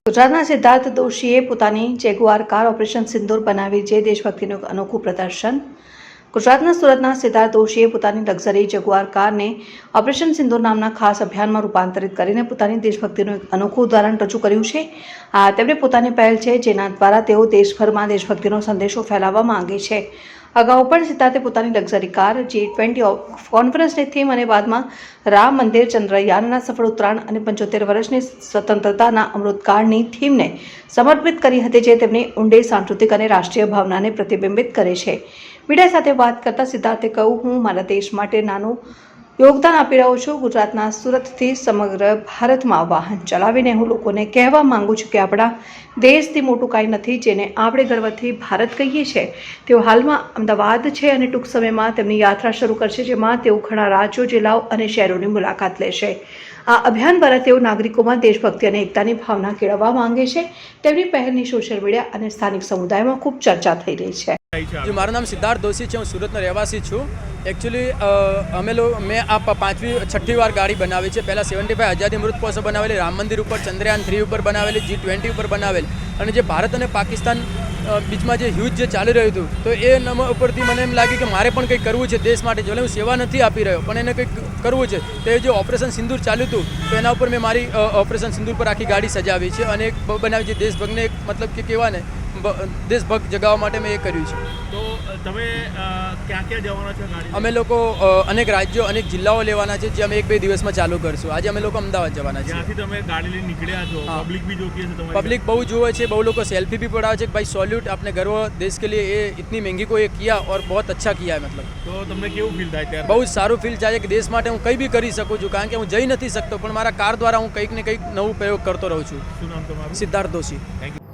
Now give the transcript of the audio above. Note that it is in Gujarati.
ગુજરાતના સિદ્ધાર્થ દોશીએ પોતાની જેગુઆર કાર ઓપરેશન સિંદૂર બનાવી જે દેશભક્તિનું એક અનોખું પ્રદર્શન. ગુજરાતના સુરતના સિદ્ધાર્થ દોશીએ પોતાની લક્ઝરી જેગુઆર કારને ઓપરેશન સિંદૂર નામના ખાસ અભિયાનમાં રૂપાંતરિત કરીને પોતાની દેશભક્તિનું એક અનોખું ઉદાહરણ રજૂ કર્યું છે. આ તેમની પોતાની પહેલ છે, જેના દ્વારા તેઓ દેશભરમાં દેશભક્તિનો સંદેશો ફેલાવવા માંગે છે. અગાઉ પણ સિદ્ધાર્થે પોતાની લક્ઝરી કાર G20 કોન્ફરન્સની થીમ અને બાદમાં રામ મંદિર, ચંદ્રયાનના સફળ ઉતરાણ અને 75 વર્ષની સ્વતંત્રતાના અમૃતકાળની થીમને સમર્પિત કરી હતી, જે તેમની ઊંડી સાંસ્કૃતિક અને રાષ્ટ્રીય ભાવનાને પ્રતિબિંબિત કરે છે. મીડિયા સાથે વાત કરતા સિદ્ધાર્થે કહ્યું, હું મારા દેશ માટે નાનું યોગદાન આપી રહ્યો છું. ગુજરાતના સુરતથી સમગ્ર ભારતમાં વાહન ચલાવીને હું લોકોને કહેવા માંગુ છું કે આપણા દેશથી મોટું કાંઈ નથી, જેને આપણે ગર્વથી ભારત કહીએ છીએ. તેઓ હાલમાં અમદાવાદ છે અને ટૂંક સમયમાં તેમની યાત્રા શરૂ કરશે, જેમાં તેઓ ઘણા રાજ્યો, જિલ્લાઓ અને શહેરોની મુલાકાત લેશે. આ અભિયાન દ્વારા તેઓ નાગરિકોમાં દેશભક્તિ અને એકતાની ભાવના કેળવવા માંગે છે. તેમની પહેલની સોશિયલ મીડિયા અને સ્થાનિક સમુદાયમાં ખૂબ ચર્ચા થઈ રહી છે. મારું નામ સિદ્ધાર્થ દોશી છે, હું સુરતનો રહેવાસી છું. એકચ્યુઅલી મેં આ 5મી-6ઠ્ઠી વાર ગાડી બનાવી છે. પહેલાં 75 આઝાદી અમૃત મહોત્સવ બનાવેલી, રામ મંદિર ઉપર, ચંદ્રયાન 3 ઉપર બનાવેલી, G20 ઉપર બનાવેલી, અને જે ભારત અને પાકિસ્તાન બીચમાં જે યુદ્ધ જે ચાલી રહ્યું હતું, તો એ ઉપરથી મને એમ લાગ્યું કે મારે પણ કંઈક કરવું છે દેશ માટે. ભલે હું સેવા નથી આપી રહ્યો, પણ એને કંઈક કરવું છે. તો એ જે ઓપરેશન સિંદૂર ચાલ્યું હતું, તો એના ઉપર મેં મારી ઓપરેશન સિંદૂર પર આખી ગાડી સજાવી છે અને એક બનાવી છે દેશભક્તને, એક મતલબ કે કહેવાય ને દેશભક્ત જગાવવા માટે મેં એ કર્યું છે. તો તમે ક્યાં ક્યાં જવાના છો ગાડી? અમે લોકો અનેક રાજ્યો, અનેક જિલ્લાઓ લેવાના છે, જે અમે 1-2 દિવસમાં ચાલુ કરશું. આજે અમે લોકો અમદાવાદ જવાના છીએ. જ્યાંથી તમે ગાડી લઈને નીકળ્યા છો, પબ્લિક બી જોતી હશે તમારી? પબ્લિક બહુ જોવે છે, બહુ લોકો સેલ્ફી भी पड़ावे છે કે ભાઈ સોલ્यूट, आपने गर्व देश के लिए ये इतनी महंगी को ये किया और बहुत अच्छा किया है. मतलब તો તમને કેવું ફીલ થાય ત્યારે? બહુ જ સારું ફીલ થાય કે દેશ માટે હું કંઈ બી કરી શકું છું, કારણ કે હું જઈ નથી શકતો, પણ મારા કાર દ્વારા હું કંઈક ને કંઈક નવું પ્રયોગ કરતો રહું છું. શું નામ તમારું? સિદ્ધાર્થ દોશી. Thank you.